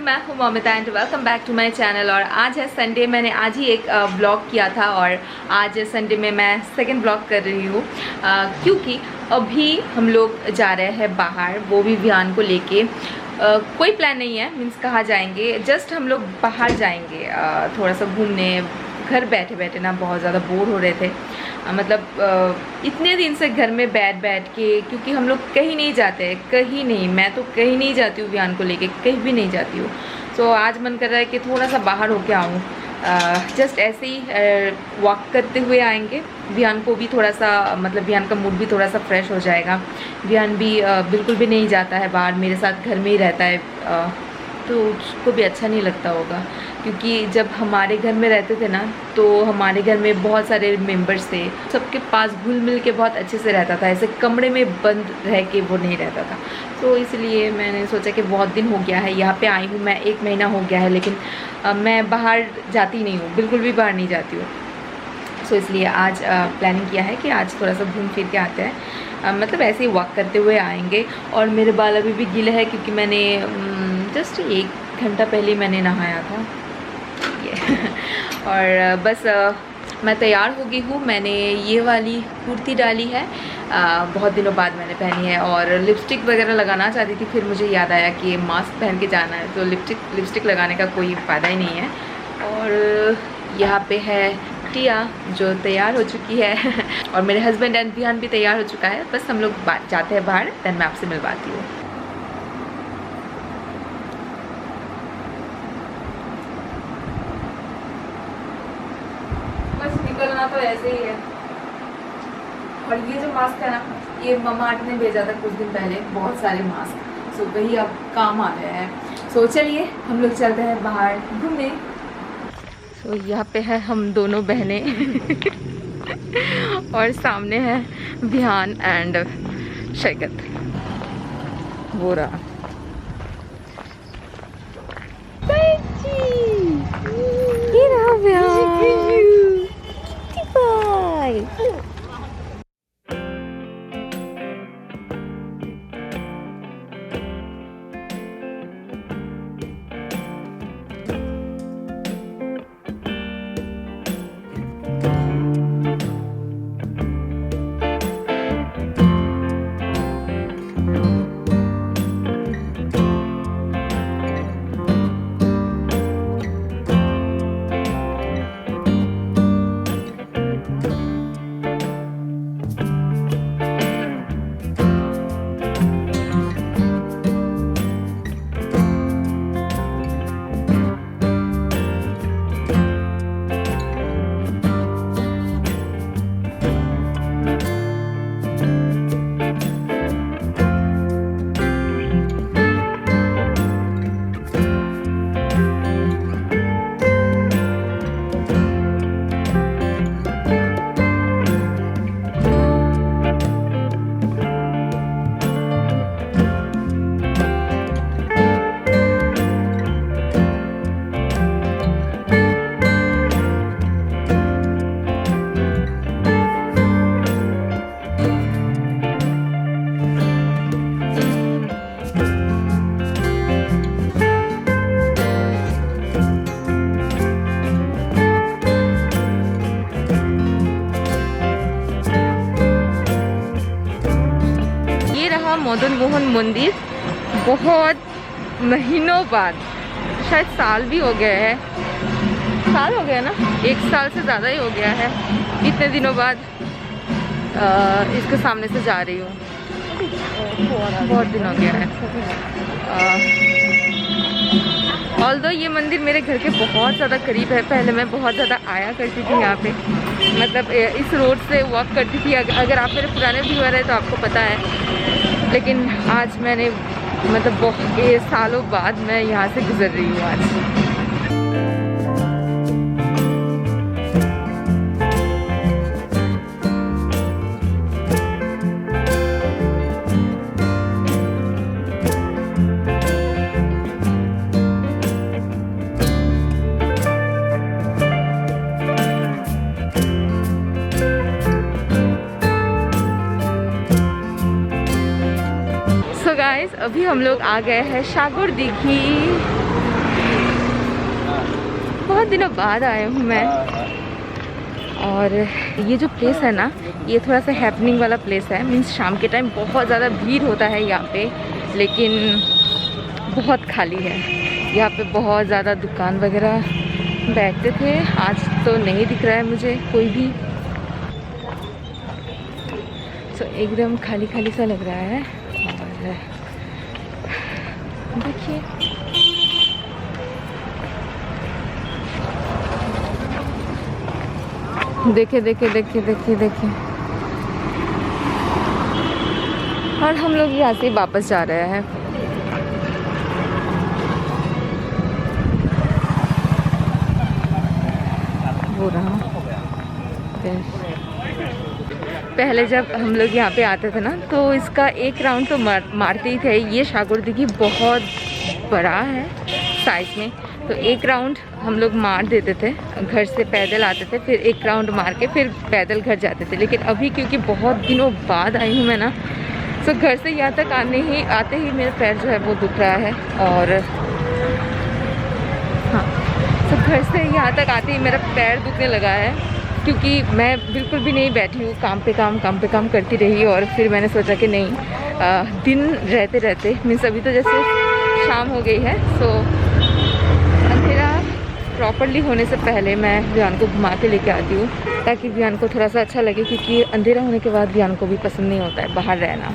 मैं हूँ Mamita and welcome back to my channel. और आज है संडे। मैंने आज ही एक ब्लॉग किया था और आज संडे में मैं सेकंड ब्लॉग कर रही हूँ क्योंकि अभी हम लोग जा रहे हैं बाहर, वो भी विहान को लेके। कोई प्लान नहीं है, मीन्स कहाँ जाएंगे, जस्ट हम लोग बाहर जाएंगे थोड़ा सा घूमने। घर बैठे बैठे ना बहुत ज़्यादा बोर हो रहे थे, मतलब इतने दिन से घर में बैठ के, क्योंकि हम लोग कहीं नहीं जाते, कहीं नहीं। मैं तो कहीं नहीं जाती हूँ विहान को लेके, कहीं भी नहीं जाती हूँ। सो आज मन कर रहा है कि थोड़ा सा बाहर होके आऊँ, जस्ट ऐसे ही वॉक करते हुए आएंगे। विहान को भी थोड़ा सा, मतलब विहान का मूड भी थोड़ा सा फ्रेश हो जाएगा। विहान भी बिल्कुल भी नहीं जाता है बाहर, मेरे साथ घर में ही रहता है, तो उसको भी अच्छा नहीं लगता होगा। क्योंकि जब हमारे घर में रहते थे ना, तो हमारे घर में बहुत सारे मेंबर्स थे, सबके पास घुल मिल के बहुत अच्छे से रहता था, ऐसे कमरे में बंद रह के वो नहीं रहता था। तो इसलिए मैंने सोचा कि बहुत दिन हो गया है, यहाँ पे आई हूँ मैं, 1 महीना हो गया है, लेकिन मैं बाहर जाती नहीं हूँ, बिल्कुल भी बाहर नहीं जाती हूँ। सो इसलिए आज प्लानिंग किया है कि आज थोड़ा सा घूम फिर के आते हैं, मतलब ऐसे ही वॉक करते हुए आएंगे। और मेरे बाल अभी भी गीले हैं क्योंकि मैंने जस्ट 1 घंटा पहले मैंने नहाया था ये और बस मैं तैयार हो गई हूँ। मैंने ये वाली कुर्ती डाली है, बहुत दिनों बाद मैंने पहनी है, और लिपस्टिक वगैरह लगाना चाहती थी, फिर मुझे याद आया कि मास्क पहन के जाना है, तो लिपस्टिक लगाने का कोई फ़ायदा ही नहीं है। और यहाँ पे है टिया जो तैयार हो चुकी है और मेरे हस्बैंड एंड विहान भी तैयार हो चुका है। बस हम लोग जाते हैं बाहर, देन मैं आपसे मिलवाती हूँ। बस निकलना तो ऐसे ही है। और ये जो मास्क है ना, ये ममा आर्ट ने भेजा था कुछ दिन पहले, बहुत सारे मास्क, सो वही अब काम आ गया है। सो चलिए हम लोग चलते हैं बाहर घूमने। तो यहाँ पे है हम दोनों बहनें और सामने है विहान एंड शैकत, वो रहा। ये रहा विहान। मदन मोहन मंदिर, बहुत महीनों बाद, शायद साल भी हो गया है, साल हो गया ना, 1 साल से ज़्यादा ही हो गया है। इतने दिनों बाद इसके सामने से जा रही हूँ, बहुत दिन हो गया है। ऑल्दो ये मंदिर मेरे घर के बहुत ज़्यादा करीब है, पहले मैं बहुत ज़्यादा आया करती थी यहाँ पे, मतलब इस रोड से वॉक करती थी। अगर आप मेरे पुराने व्यूअर हैं तो आपको पता है, लेकिन आज मैंने, मतलब बहुत सालों बाद मैं यहाँ से गुजर रही हूँ आज। गाइस अभी हम लोग आ गए हैं सागर दिघी। दिनों बाद आए हूँ मैं। और ये जो प्लेस है ना, ये थोड़ा सा हैपनिंग वाला प्लेस है। मीन्स शाम के टाइम बहुत ज़्यादा भीड़ होता है यहाँ पे, लेकिन बहुत खाली है। यहाँ पे बहुत ज़्यादा दुकान वगैरह बैठते थे, आज तो नहीं दिख रहा है मुझे कोई भी। तो एकदम खाली खाली सा लग रहा है। और देखिए देखिए देखिए देखिए देखिए देखिए। और हम लोग यहाँ से वापस जा रहे हैं। वो रहा पहले जब हम लोग यहाँ पे आते थे ना, तो इसका एक राउंड तो मारते ही थे। ये शागुर्दगी बहुत बड़ा है साइज में, तो एक राउंड हम लोग मार देते थे। घर से पैदल आते थे, फिर एक राउंड मार के फिर पैदल घर जाते थे। लेकिन अभी क्योंकि बहुत दिनों बाद आई हूँ मैं ना, तो घर से यहाँ तक आते ही मेरा पैर जो है वो दुख रहा है। और हाँ, तो घर से यहाँ तक आते ही मेरा पैर दुखने लगा है, क्योंकि मैं बिल्कुल भी नहीं बैठी हूँ। काम पे काम करती रही। और फिर मैंने सोचा कि नहीं, दिन रहते रहते मीन्स अभी तो जैसे शाम हो गई है, सो अंधेरा प्रॉपरली होने से पहले मैं विहान को घुमा के लेके आती हूँ, ताकि विहान को थोड़ा सा अच्छा लगे। क्योंकि अंधेरा होने के बाद विहान को भी पसंद नहीं होता है बाहर रहना।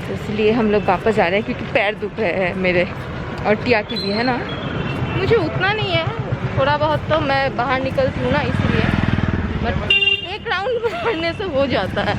तो इसलिए हम लोग वापस जा रहे हैं, क्योंकि पैर दुख रहे हैं मेरे। और टिया की भी है ना, मुझे उतना नहीं है, थोड़ा बहुत तो मैं बाहर निकलती हूँ ना, इसलिए। बट एक राउंड मारने से हो जाता है।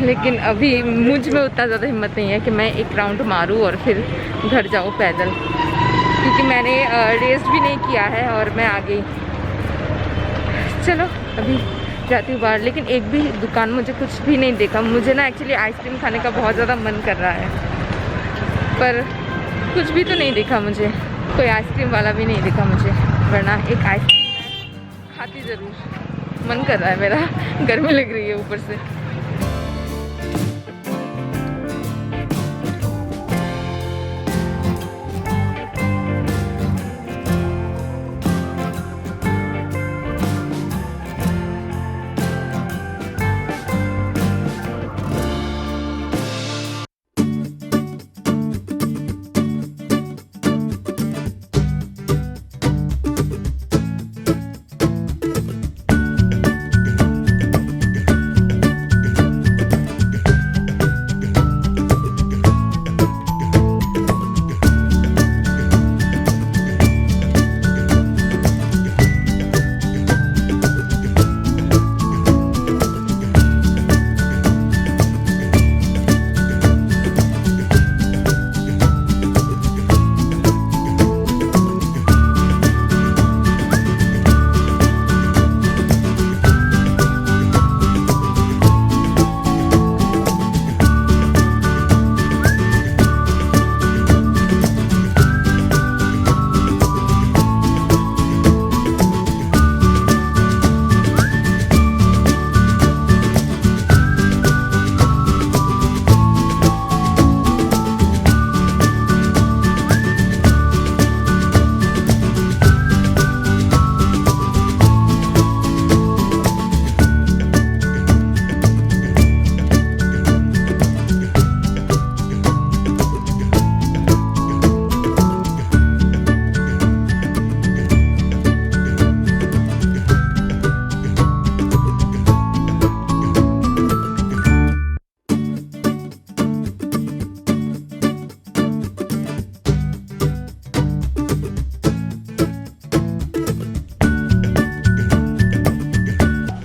लेकिन अभी मुझ में उतना ज़्यादा हिम्मत नहीं है कि मैं एक राउंड मारूं और फिर घर जाऊं पैदल, क्योंकि मैंने रेस्ट भी नहीं किया है और मैं आ गई। चलो अभी जाती हूँ बाहर। लेकिन एक भी दुकान मुझे कुछ भी नहीं देखा। मुझे ना एक्चुअली आइसक्रीम खाने का बहुत ज़्यादा मन कर रहा है, पर कुछ भी तो नहीं दिखा मुझे। कोई आइसक्रीम वाला भी नहीं दिखा मुझे, वरना एक आइसक्रीम खाती ज़रूर। मन कर रहा है मेरा, गर्मी लग रही है ऊपर से।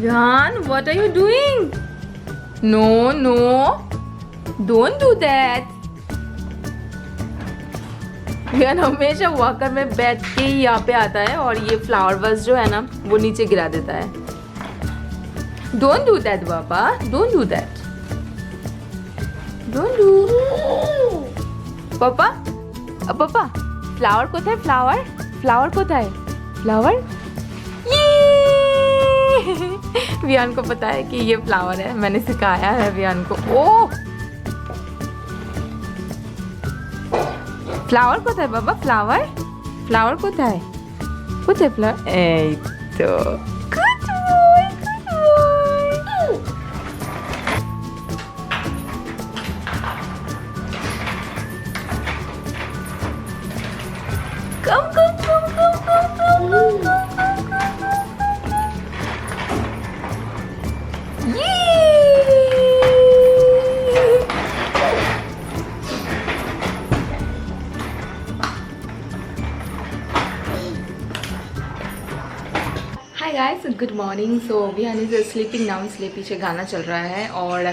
Vihan, what are you doing? No, no, don't do that. Vihaan हमेशा वॉकर में बैठ के ही यहाँ पे आता है और ये फ्लावर बस जो है ना वो नीचे गिरा देता है। Don't do that, पापा. Don't do that. Don't do. पापा, पापा, फ्लावर কোথায়? फ्लावर, फ्लावर কোথায়? फ्लावर? विहान को पता है कि ये फ्लावर है, मैंने सिखाया है विहान को। ओह, फ्लावर কোথায় बाबा? फ्लावर, फ्लावर কোথায়? Butterfly. Eito. Good boy, good boy. Come, come, come, come, come, come, come, come, come. Yay! Hi guys, good morning. So Vihaan is sleeping now, इसलिए पीछे गाना चल रहा है। और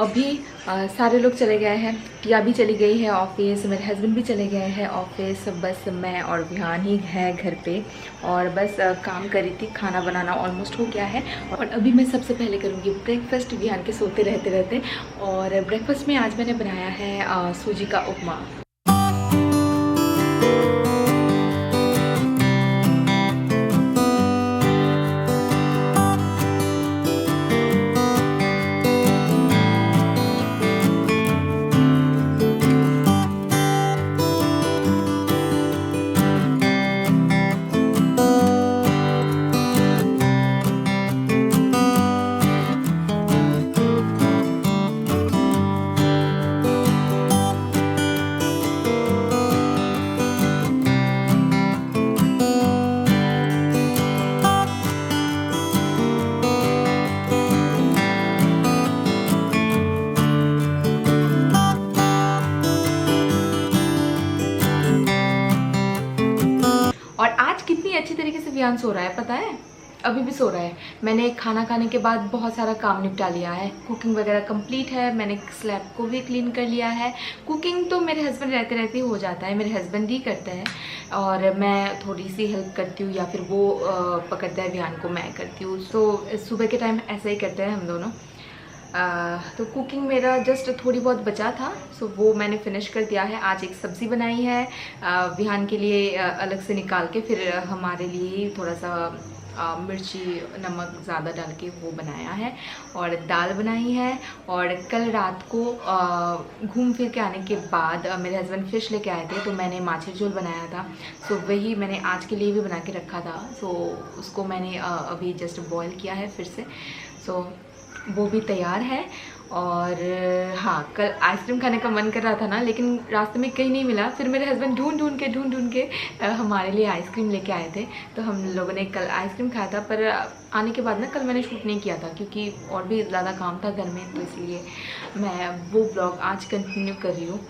अभी सारे लोग चले गए हैं। टिया भी चली गई है ऑफिस, मेरे हस्बैंड भी चले गए हैं ऑफिस। बस मैं और विहान ही है घर पे और बस काम कर रही थी। खाना बनाना ऑलमोस्ट हो गया है और अभी मैं सबसे पहले करूँगी ब्रेकफास्ट विहान के सोते रहते रहते। और ब्रेकफास्ट में आज मैंने बनाया है सूजी का उपमा। और आज कितनी अच्छी तरीके से विहान सो रहा है पता है, अभी भी सो रहा है। मैंने खाना खाने के बाद बहुत सारा काम निपटा लिया है। कुकिंग वगैरह कंप्लीट है, मैंने स्लैब को भी क्लीन कर लिया है। कुकिंग तो मेरे हस्बैंड रहते रहते ही हो जाता है, मेरे हस्बैंड ही करते हैं और मैं थोड़ी सी हेल्प करती हूँ या फिर वो पकड़ता है विहान को, मैं करती हूँ। सो सुबह के टाइम ऐसा ही करते हैं हम दोनों। तो कुकिंग मेरा जस्ट थोड़ी बहुत बचा था, सो वो मैंने फिनिश कर दिया है। आज एक सब्ज़ी बनाई है विहान के लिए अलग से निकाल के, फिर हमारे लिए थोड़ा सा मिर्ची नमक ज़्यादा डाल के वो बनाया है। और दाल बनाई है। और कल रात को घूम फिर के आने के बाद मेरे हस्बैंड फ़िश लेके आए थे, तो मैंने माछी झोल बनाया था। सो वही मैंने आज के लिए भी बना के रखा था। सो उसको मैंने अभी जस्ट बॉईल किया है फिर से। सो वो भी तैयार है। और हाँ, कल आइसक्रीम खाने का मन कर रहा था ना, लेकिन रास्ते में कहीं नहीं मिला। फिर मेरे हस्बैंड ढूंढ ढूंढ के हमारे लिए आइसक्रीम लेके आए थे, तो हम लोगों ने कल आइसक्रीम खाया था। पर आने के बाद ना कल मैंने शूट नहीं किया था क्योंकि और भी ज़्यादा काम था घर में, तो इसलिए मैं वो ब्लॉग आज कंटिन्यू कर रही हूँ।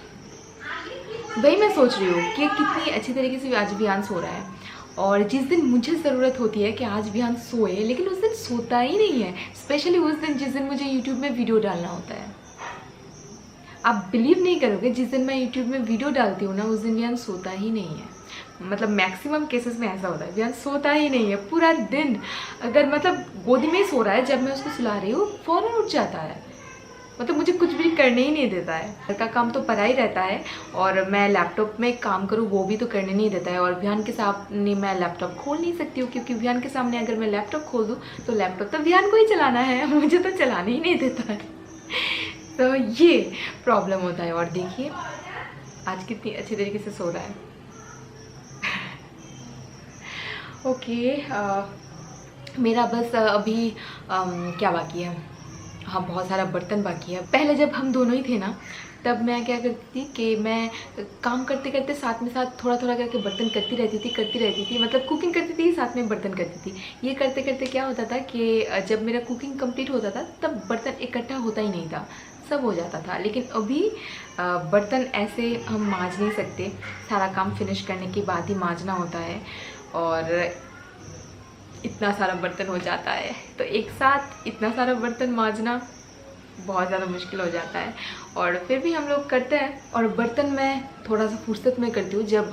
वही मैं सोच रही हूँ कि कितनी अच्छी तरीके से आज विहान सो रहा है। और जिस दिन मुझे ज़रूरत होती है कि आज विहान सोए, लेकिन उस दिन सोता ही नहीं है। स्पेशली उस दिन जिस दिन मुझे यूट्यूब में वीडियो डालना होता है। आप बिलीव नहीं करोगे, जिस दिन मैं यूट्यूब में वीडियो डालती हूँ ना, उस दिन विहान सोता ही नहीं है। मतलब मैक्सिमम केसेस में ऐसा होता है, विहान सोता ही नहीं है पूरा दिन। अगर मतलब गोदी में ही सो रहा है, जब मैं उसको सुला रही हूँ फ़ौरन उठ जाता है। मतलब मुझे कुछ भी करने ही नहीं देता है। घर का काम तो पड़ा ही रहता है और मैं लैपटॉप में काम करूँ वो भी तो करने नहीं देता है। और विहान के सामने मैं लैपटॉप खोल नहीं सकती हूँ, क्योंकि विहान के सामने अगर मैं लैपटॉप खोल दूँ तो लैपटॉप तो विहान को ही चलाना है, मुझे तो चलाने ही नहीं देता है। तो ये प्रॉब्लम होता है। और देखिए आज कितनी अच्छी तरीके से सो रहा है। ओके, मेरा बस अभी क्या बाकी है, हाँ बहुत सारा बर्तन बाकी है। पहले जब हम दोनों ही थे ना, तब मैं क्या करती थी कि मैं काम करते करते साथ में साथ थोड़ा थोड़ा करके बर्तन करती रहती थी। मतलब कुकिंग करती थी साथ में बर्तन करती थी। ये करते करते क्या होता था कि जब मेरा कुकिंग कंप्लीट होता था तब बर्तन इकट्ठा होता ही नहीं था, सब हो जाता था। लेकिन अभी बर्तन ऐसे हम मांज नहीं सकते, सारा काम फिनिश करने के बाद ही मांजना होता है और इतना सारा बर्तन हो जाता है। तो एक साथ इतना सारा बर्तन मांजना बहुत ज़्यादा मुश्किल हो जाता है। और फिर भी हम लोग करते हैं। और बर्तन मैं थोड़ा सा फुर्सत में करती हूँ, जब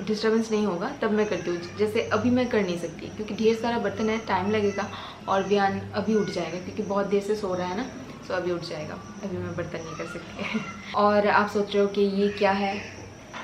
डिस्टर्बेंस नहीं होगा तब मैं करती हूँ। जैसे अभी मैं कर नहीं सकती क्योंकि ढेर सारा बर्तन है, टाइम लगेगा। और विहान अभी उठ जाएगा क्योंकि बहुत देर से सो रहा है ना, तो अभी उठ जाएगा। अभी मैं बर्तन नहीं कर सकती। और आप सोच रहे हो कि ये क्या है,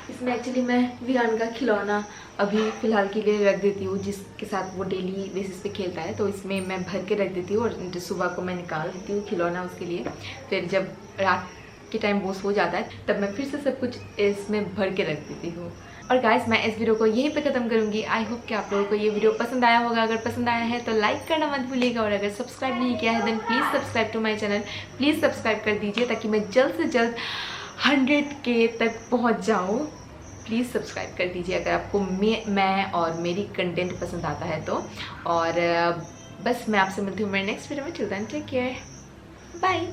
इसमें एक्चुअली मैं विहान का खिलौना अभी फ़िलहाल के लिए रख देती हूँ, जिसके साथ वो डेली बेसिस पे खेलता है। तो इसमें मैं भर के रख देती हूँ और सुबह को मैं निकाल देती हूँ खिलौना उसके लिए। फिर जब रात के टाइम वो सो जाता है तब मैं फिर से सब कुछ इसमें भर के रख देती हूँ। और गाइस मैं इस वीडियो को यहीं पे ख़त्म करूँगी। आई होप कि आप लोगों को ये वीडियो पसंद आया होगा। अगर पसंद आया है तो लाइक करना मत भूलिएगा, और अगर सब्सक्राइब नहीं किया है then please subscribe to my channel, please subscribe कर दीजिए ताकि मैं जल्द से जल्द 100K तक पहुँच जाऊँ। प्लीज़ सब्सक्राइब कर दीजिए अगर आपको मैं और मेरी कंटेंट पसंद आता है तो। और बस मैं आपसे मिलती हूँ मेरे नेक्स्ट वीडियो में। Till then take care, bye.